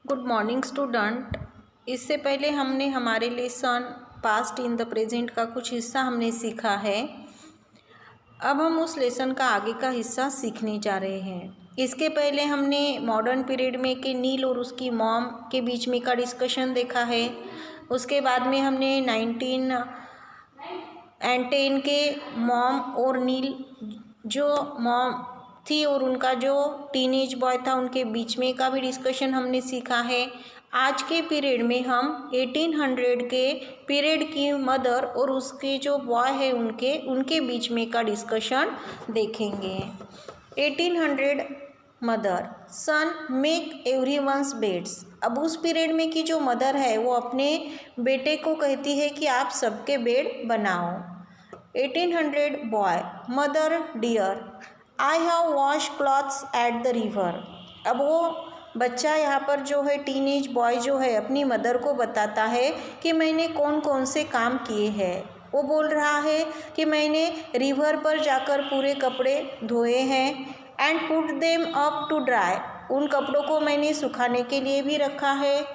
Good morning student. इससे पहले हमने हमारे lesson past in the present का कुछ हिस्सा हमने सीखा है। अब हम उस लेसन का आगे का हिस्सा सीखने जा रहे हैं। इसके पहले हमने मॉडर्न पीरियड में के नील और उसकी मॉम के बीच में का डिस्कशन देखा है। उसके बाद में हमने 1910 के मॉम और नील जो मॉम थी और उनका जो टीनेज बॉय था उनके बीच में का भी डिस्कशन हमने सीखा है। आज के पीरियड में हम 1800 के पीरियड की मदर और उसके जो बॉय है उनके बीच में का डिस्कशन देखेंगे। 1800 मदर सन मेक एवरीवन्स बेड्स। अब उस पीरियड में की जो मदर है वो अपने बेटे को कहती है कि आप सबके बेड बनाओ। 1800 boy mother dear I have wash clothes at the river. अब वो बच्चा यहाँ पर जो है टीनेज बॉय जो है अपनी मदर को बताता है कि मैंने कौन कौन से काम किए हैं। वो बोल रहा है कि मैंने रिवर पर जाकर पूरे कपड़े धोए हैं and put them up to dry. उन कपड़ों को मैंने सुखाने के लिए भी रखा है।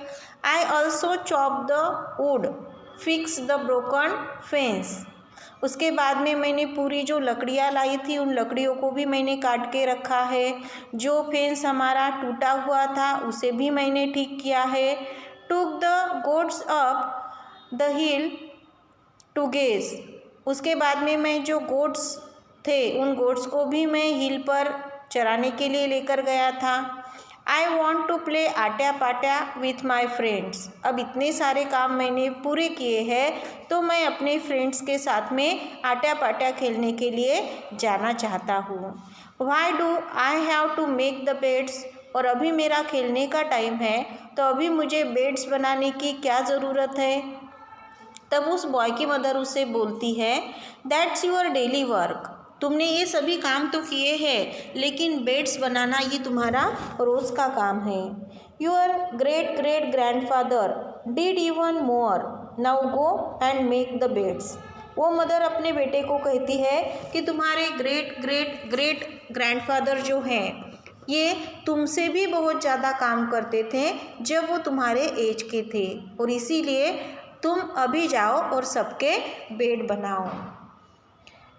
I also chop the wood fix the broken fence. उसके बाद में मैंने पूरी जो लकड़ियाँ लाई थी उन लकड़ियों को भी मैंने काट के रखा है। जो फेंस हमारा टूटा हुआ था उसे भी मैंने ठीक किया है। Took the goats up the hill to graze. उसके बाद में मैं जो गोट्स थे उन गोट्स को भी मैं हिल पर चराने के लिए लेकर गया था। I want to play Atya Patya with my friends. अब इतने सारे काम मैंने पूरे किए हैं तो मैं अपने फ्रेंड्स के साथ में आट्या पाट्या खेलने के लिए जाना चाहता हूँ। Why do I have to make the beds. और अभी मेरा खेलने का टाइम है तो अभी मुझे बेड्स बनाने की क्या ज़रूरत है। तब उस बॉय की मदर उससे बोलती है दैट्स यूर डेली वर्क। तुमने ये सभी काम तो किए हैं लेकिन बेड्स बनाना ये तुम्हारा रोज़ का काम है। Your great great grandfather did even more. Now go and make the beds. वो मदर अपने बेटे को कहती है कि तुम्हारे ग्रेट ग्रेट ग्रेट ग्रैंडफादर जो हैं ये तुमसे भी बहुत ज़्यादा काम करते थे जब वो तुम्हारे एज के थे और इसीलिए तुम अभी जाओ और सबके बेड बनाओ।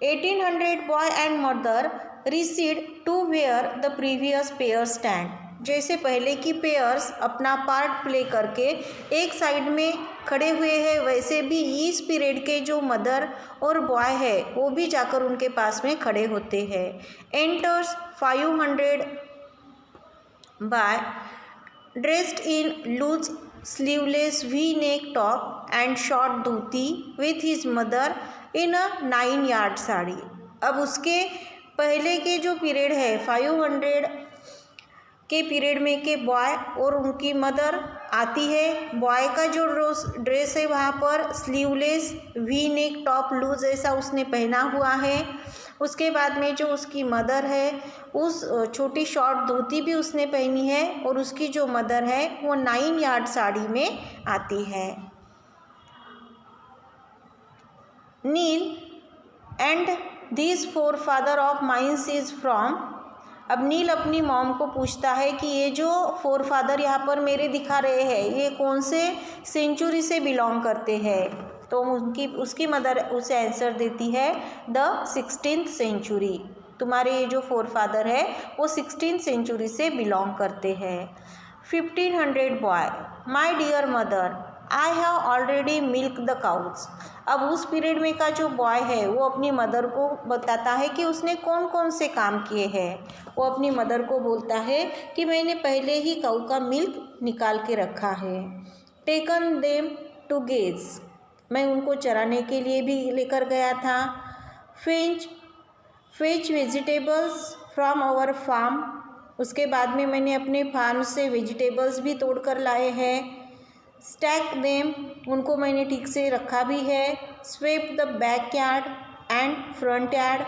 1800 boy and mother recede to where the previous pair stand. जैसे पहले की पेयर्स अपना पार्ट प्ले करके एक साइड में खड़े हुए हैं वैसे भी इस पीरियड के जो मदर और बॉय है वो भी जाकर उनके पास में खड़े होते हैं। Enters 500 boy dressed in loose sleeveless V neck top and short dhoti with his mother in a 9 yard sari. अब उसके पहले के जो पीरियड है 500 के पीरियड में के बॉय और उनकी मदर आती है। बॉय का जो ड्रेस है वहाँ पर sleeveless V neck top loose ऐसा उसने पहना हुआ है। उसके बाद में जो उसकी मदर है उस छोटी शॉर्ट धोती भी उसने पहनी है और उसकी जो मदर है वो 9 यार्ड साड़ी में आती है। Neil and this for father of mines is from. अब नील अपनी मॉम को पूछता है कि ये जो फोर फादर यहाँ पर मेरे दिखा रहे हैं ये कौन से सेंचुरी से बिलोंग करते हैं। तो उसकी मदर उसे आंसर देती है द 16th सेंचुरी। तुम्हारे ये जो फोर फादर है वो 16th सेंचुरी से बिलोंग करते हैं। 1500 boy my dear mother I have already milk the cows. अब उस पीरियड में का जो बॉय है वो अपनी मदर को बताता है कि उसने कौन कौन से काम किए हैं। वो अपनी मदर को बोलता है कि मैंने पहले ही काऊ का मिल्क निकाल के रखा है। Taken them to graze. मैं उनको चराने के लिए भी लेकर गया था। Fetch vegetables from our farm. उसके बाद में मैंने अपने फार्म से वेजिटेबल्स भी तोड़ कर लाए हैं। Stack them. उनको मैंने ठीक से रखा भी है। Swept the back yard and front yard.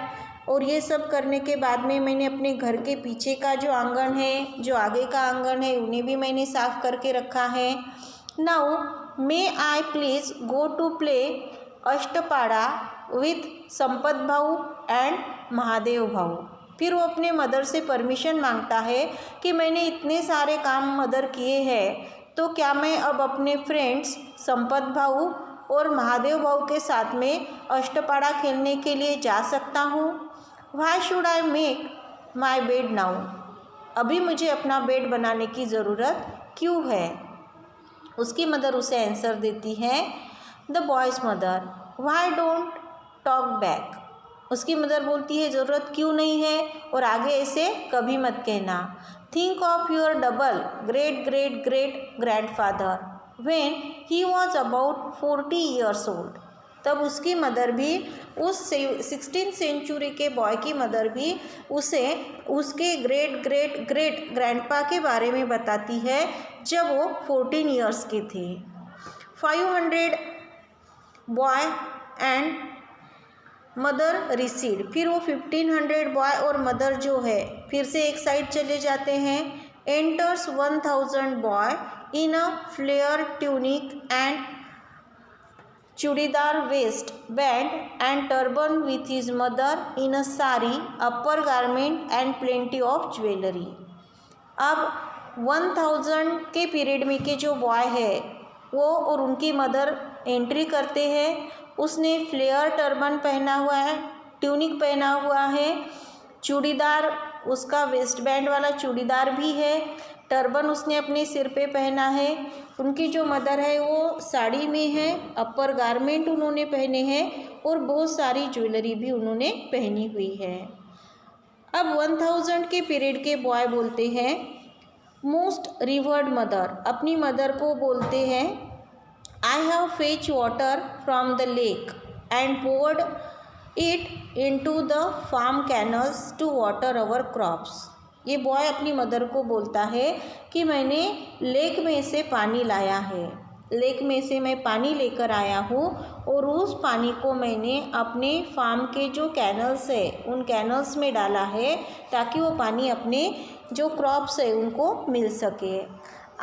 और ये सब करने के बाद में मैंने अपने घर के पीछे का जो आंगन है जो आगे का आंगन है उन्हें भी मैंने साफ़ करके रखा है। Now may I please go to play Ashtapada with Sampat Bhau and Mahadev भाऊ। फिर वो अपने मदर से परमिशन मांगता है कि मैंने इतने सारे काम मदर किए हैं, तो क्या मैं अब अपने फ्रेंड्स संपत भाऊ और महादेव भाऊ के साथ में अष्टपाड़ा खेलने के लिए जा सकता हूँ? Why should I make my bed now? अभी मुझे अपना बेड बनाने की ज़रूरत क्यों है? उसकी मदर उसे आंसर देती है, the boy's mother, why don't talk back? उसकी मदर बोलती है, ज़रूरत क्यों नहीं है और आगे ऐसे कभी मत कहना। Think of your double great great great grandfather when he was about 40 years old. तब उसकी मदर भी उस 16th सेंचुरी के बॉय की मदर भी उसे उसके ग्रेट ग्रेट ग्रेट ग्रैंडपा के बारे में बताती है जब वो 14 ईयर्स के थे। 500 बॉय एंड मदर रिसीड। फिर वो 1500 बॉय और मदर जो है फिर से एक साइड चले जाते हैं। Enters 1000 boy in a flare tunic and churidar waste band and turban with his mother in a sari upper garment and plenty of jewellery. अब 1000 के पीरियड में के जो बॉय है वो और उनकी मदर एंट्री करते हैं। उसने फ्लेयर टर्बन पहना हुआ है, ट्यूनिक पहना हुआ है, चूड़ीदार उसका वेस्ट बैंड वाला चूड़ीदार भी है, टर्बन उसने अपने सिर पे पहना है। उनकी जो मदर है वो साड़ी में है, अपर गारमेंट उन्होंने पहने हैं और बहुत सारी ज्वेलरी भी उन्होंने पहनी हुई है। अब 1000 के पीरियड के बॉय बोलते हैं, मोस्ट रिवर्ड मदर, अपनी मदर को बोलते हैं, I have fetch water from the lake and poured it into the farm canals to water our crops. ये बॉय अपनी मदर को बोलता है कि मैंने लेक में से पानी लाया है, लेक में से मैं पानी लेकर आया हूँ और उस पानी को मैंने अपने फार्म के जो कैनल्स है उन कैनल्स में डाला है ताकि वो पानी अपने जो क्रॉप्स है उनको मिल सके।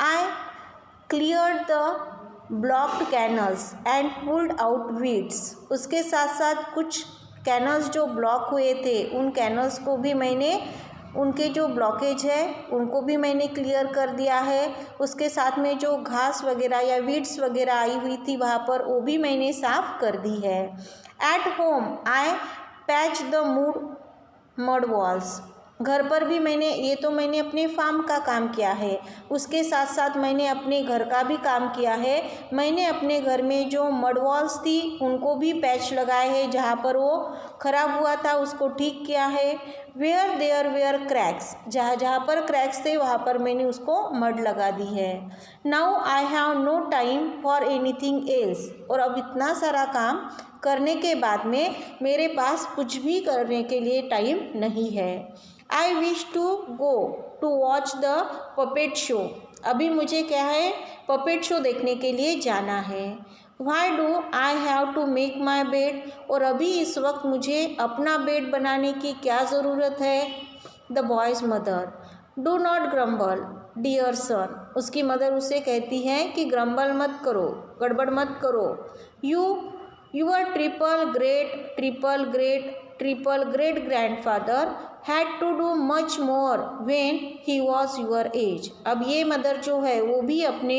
आई cleared the blocked canals and pulled out weeds. उसके साथ साथ कुछ कैनल्स जो ब्लॉक हुए थे उन कैनल्स को भी मैंने, उनके जो ब्लॉकेज है उनको भी मैंने क्लियर कर दिया है। उसके साथ में जो घास वगैरह या वीड्स वगैरह आई हुई थी वहाँ पर वो भी मैंने साफ़ कर दी है। At home I patch the mud walls. घर पर भी मैंने अपने फार्म का काम किया है, उसके साथ साथ मैंने अपने घर का भी काम किया है। मैंने अपने घर में जो मड वॉल्स थी उनको भी पैच लगाए हैं, जहाँ पर वो ख़राब हुआ था उसको ठीक किया है। वेयर देयर वेयर क्रैक्स, जहाँ जहाँ पर क्रैक्स थे वहाँ पर मैंने उसको मड लगा दी है। Now I have no time for anything else. और अब इतना सारा काम करने के बाद में मेरे पास कुछ भी करने के लिए टाइम नहीं है। I wish to go to watch the puppet show. अभी मुझे क्या है, पपेट शो देखने के लिए जाना है। Why do I have to make my bed. और अभी इस वक्त मुझे अपना बेड बनाने की क्या ज़रूरत है। The boy's mother, do not grumble dear son. उसकी मदर उसे कहती है कि ग्रम्बल मत करो, गड़बड़ मत करो। Your triple great grandfather had to do much more when he was your age. अब ये मदर जो है वो भी अपने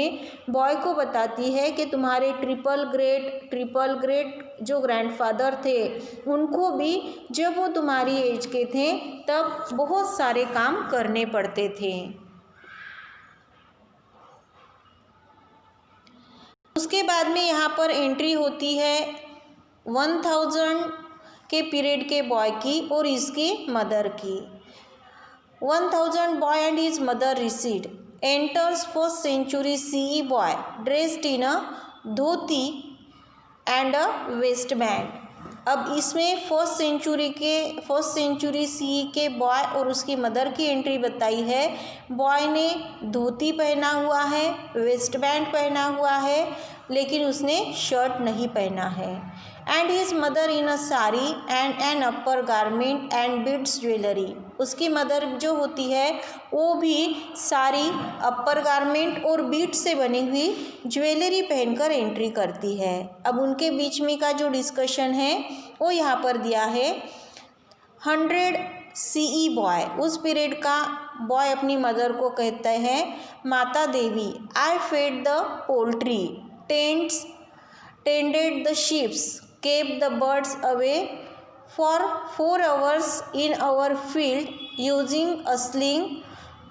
बॉय को बताती है कि तुम्हारे ट्रिपल ग्रेट जो ग्रैंडफादर थे उनको भी जब वो तुम्हारी एज के थे तब बहुत सारे काम करने पड़ते थे। उसके बाद में यहाँ पर एंट्री होती है 1000 के पीरियड के बॉय की और इसकी मदर की। 1000 boy and his mother recede. Enters 1st century CE boy dressed in a dhoti and a waste band. अब इसमें 1st century CE के बॉय और उसकी मदर की एंट्री बताई है। बॉय ने धोती पहना हुआ है, वेस्ट बैंड पहना हुआ है, लेकिन उसने शर्ट नहीं पहना है। And his mother in a sari and an upper garment and beads jewellery. उसकी मदर जो होती है वो भी साड़ी, अपर गारमेंट और बीड से बनी हुई ज्वेलरी पहनकर एंट्री करती है। अब उनके बीच में का जो डिस्कशन है वो यहाँ पर दिया है। 100 सी ई बॉय, उस पीरियड का बॉय अपनी मदर को कहते हैं माता देवी, I fed the poultry, tended the ships, kept the birds away for 4 hours in our field using a sling,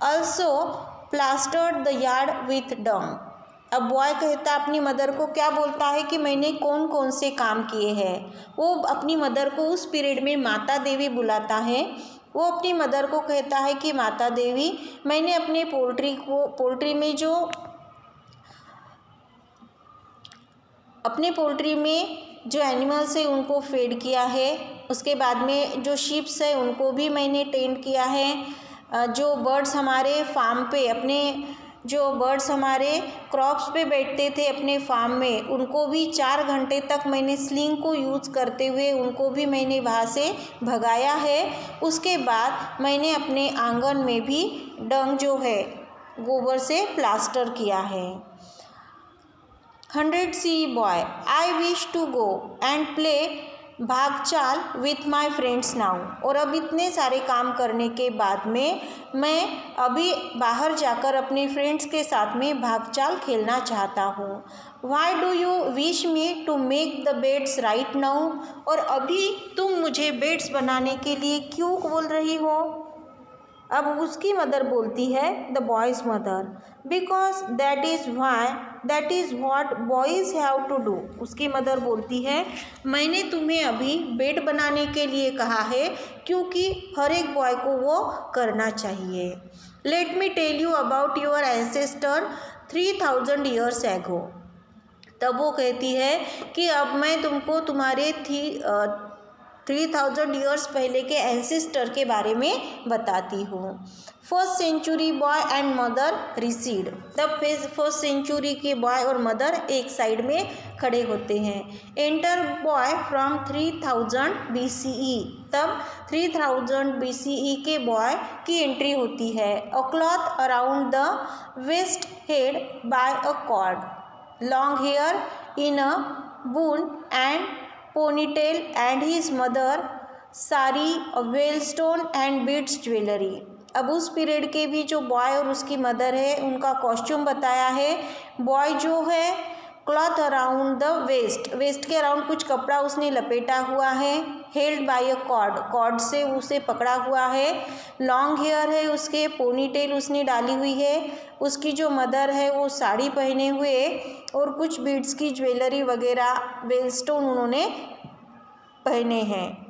also plastered the yard with dung। अब boy कहता अपनी मदर को, क्या बोलता है कि मैंने कौन कौन से काम किए हैं। वो अपनी मदर को उस पीरियड में माता देवी बुलाता है। वो अपनी मदर को कहता है कि माता देवी, मैंने अपने पोल्ट्री में जो एनिमल्स है उनको फेड किया है। उसके बाद में जो शीप्स है उनको भी मैंने टेंड किया है। जो बर्ड्स हमारे फार्म पे जो बर्ड्स हमारे क्रॉप्स पे बैठते थे अपने फार्म में, उनको भी 4 घंटे तक मैंने स्लिंग को यूज़ करते हुए उनको भी मैंने वहाँ से भगाया है। उसके बाद मैंने अपने आंगन में भी डंग जो है गोबर से प्लास्टर किया है। 100 C boy, I wish to go and play भाग चाल विथ माई फ्रेंड्स नाउ। और अब इतने सारे काम करने के बाद में मैं अभी बाहर जाकर अपने फ्रेंड्स के साथ में भाग चाल खेलना चाहता हूँ। Why do you wish me to make the beds right now. और अभी तुम मुझे बेड्स बनाने के लिए क्यों बोल रही हो। अब उसकी मदर बोलती है, the boy's mother, because that is what boys have to do. उसकी मदर बोलती है, मैंने तुम्हें अभी बेड बनाने के लिए कहा है क्योंकि हर एक बॉय को वो करना चाहिए। Let me tell you about your ancestor 3000 years ago। तब वो कहती है कि अब मैं तुमको तुम्हारे 3000 years पहले के एंसेस्टर के बारे में बताती हूँ। 1st century boy and mother recede. तब 1st century के बॉय और मदर एक साइड में खड़े होते हैं। Enter boy from 3000 BCE। तब 3000 BCE के बॉय की एंट्री होती है। A cloth around the waist held by a cord, long hair in a bun and ponytail, and his mother sari, wellstone and beads jewellery. अब उस पीरियड के भी जो बॉय और उसकी मदर है उनका कॉस्ट्यूम बताया है। बॉय जो है क्लॉथ अराउंड द वेस्ट के अराउंड कुछ कपड़ा उसने लपेटा हुआ है। हेल्ड बाय अ कॉर्ड से उसे पकड़ा हुआ है। लॉन्ग हेयर है उसके, पोनीटेल उसने डाली हुई है। उसकी जो मदर है वो साड़ी पहने हुए और कुछ बीड्स की ज्वेलरी वगैरह, वेलस्टोन उन्होंने पहने हैं।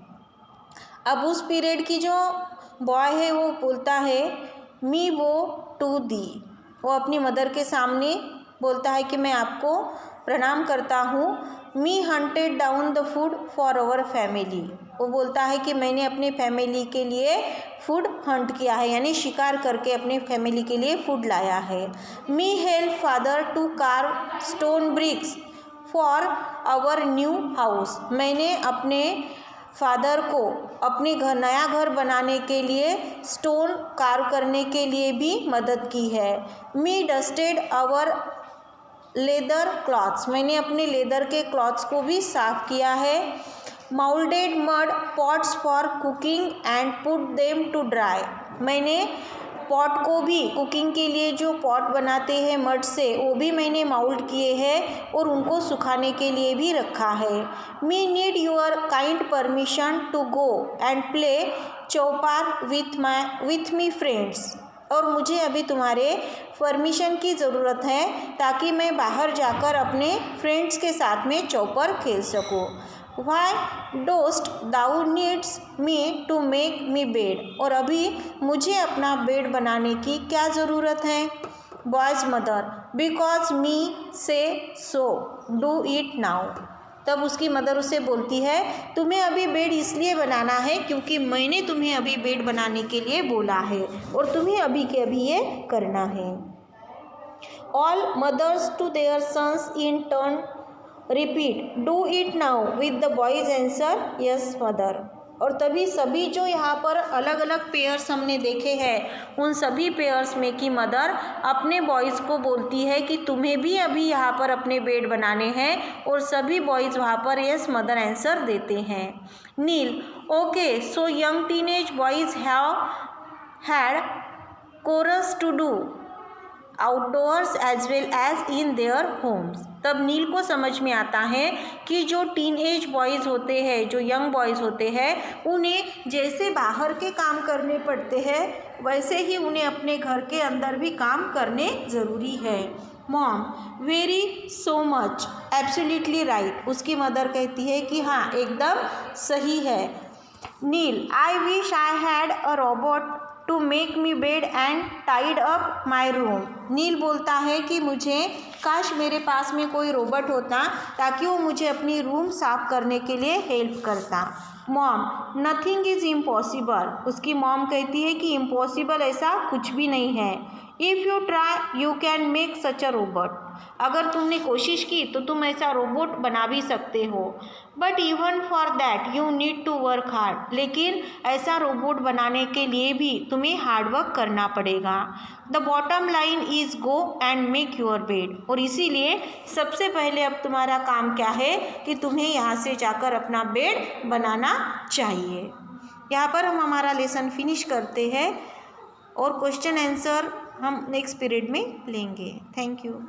अब उस पीरियड की जो बॉय है वो बोलता है, मी वो टू दी। वो अपनी मदर के सामने बोलता है कि मैं आपको प्रणाम करता हूँ। Me hunted down the food for our family. वो बोलता है कि मैंने अपने फैमिली के लिए फूड हंट किया है, यानी शिकार करके अपने फैमिली के लिए फूड लाया है। Me help father to carve stone bricks for our new house. मैंने अपने फादर को अपने नया घर बनाने के लिए स्टोन कार्व करने के लिए भी मदद की है। मी डस्टेड आवर लेदर क्लॉथ्स। मैंने अपने लेदर के क्लॉथ्स को भी साफ किया है। Moulded mud pots for cooking and put them to dry. मैंने पॉट को भी, कुकिंग के लिए जो पॉट बनाते हैं मड से, वो भी मैंने माउल्ड किए हैं और उनको सुखाने के लिए भी रखा है। Me need your kind permission to go and play chaupar with me friends. और मुझे अभी तुम्हारे परमिशन की ज़रूरत है ताकि मैं बाहर जाकर अपने फ्रेंड्स के साथ में चौपर खेल सकूँ। Why dost thou needs me to make me bed. और अभी मुझे अपना बेड बनाने की क्या ज़रूरत है। बॉयज़ मदर, बिकॉज मी से सो, डू इट नाउ। तब उसकी मदर उसे बोलती है, तुम्हें अभी बेड इसलिए बनाना है क्योंकि मैंने तुम्हें अभी बेड बनाने के लिए बोला है और तुम्हें अभी के अभी ये करना है। All mothers to their sons in turn repeat, do it now with the boy's answer, yes mother. और तभी सभी जो यहाँ पर अलग अलग पेयर्स हमने देखे हैं उन सभी पेयर्स में की मदर अपने बॉयज़ को बोलती है कि तुम्हें भी अभी यहाँ पर अपने बेड बनाने हैं और सभी बॉयज़ वहाँ पर यस मदर आंसर देते हैं। Neel okay so young teenage boys have had chores to do outdoors as well as in their homes. तब नील को समझ में आता है कि जो टीन एज बॉयज़ होते हैं, जो यंग बॉयज़ होते हैं, उन्हें जैसे बाहर के काम करने पड़ते हैं वैसे ही उन्हें अपने घर के अंदर भी काम करने ज़रूरी है। Mom very so much absolutely right. उसकी मदर कहती है कि हाँ एकदम सही है। Neil I wish I had a robot to make me bed and tidy up my room. Neil बोलता है कि मुझे काश मेरे पास में कोई रोबोट होता ताकि वो मुझे अपनी रूम साफ करने के लिए हेल्प करता। Mom nothing is impossible. उसकी मॉम कहती है कि इम्पॉसिबल ऐसा कुछ भी नहीं है। If you try you can make such a robot. अगर तुमने कोशिश की तो तुम ऐसा रोबोट बना भी सकते हो। But even for that you need to work hard. लेकिन ऐसा रोबोट बनाने के लिए भी तुम्हें हार्डवर्क करना पड़ेगा। The bottom line is go and make your bed. और इसीलिए सबसे पहले अब तुम्हारा काम क्या है कि तुम्हें यहाँ से जाकर अपना बेड बनाना चाहिए। यहाँ पर हम हमारा लेसन फिनिश करते हैं और क्वेश्चन आंसर हम नेक्स्ट पीरियड में लेंगे। Thank you.